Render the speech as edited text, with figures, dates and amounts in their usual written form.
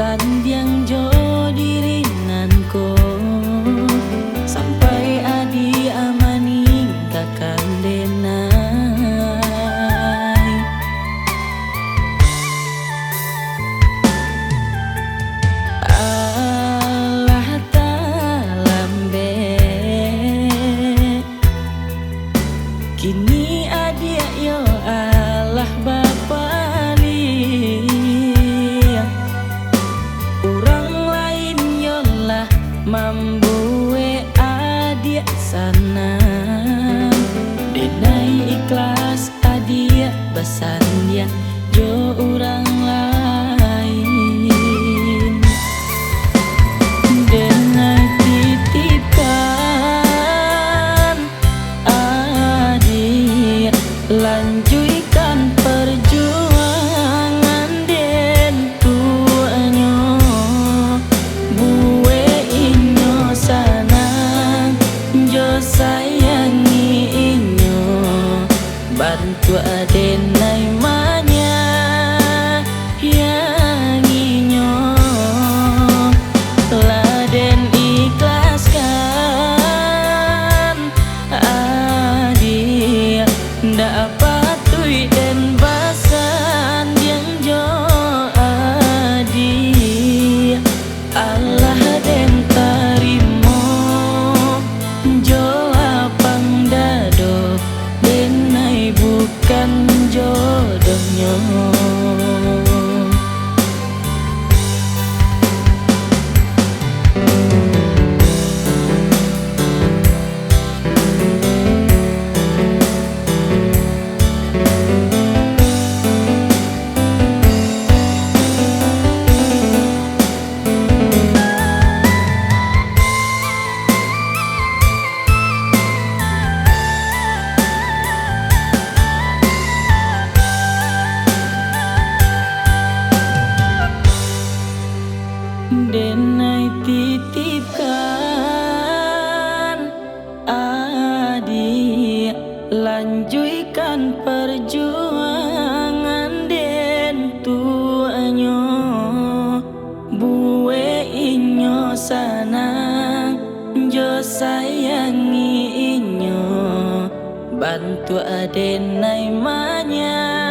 sandiang jo dirinanko sampai adi amani takkan denai. Allah talambe kini adia yo Allah bapali orang lain yolah mambue adia sana denai ikhlas adia basandia jo orang lain denai titipkan adia lanjutkan perjuangan den tuanyo bue inyo sanang jo sayangi inyo bantu adenai manya yang inyo laden ikhlaskan adia dapat tui den basan yang jo adi Allah den tarimo jo apang dado denai bukan jodohnya. Denai titipkan adik lanjutkan perjuangan den tuanyo bue inyo sanang jo sayangi inyo bantu adenai manya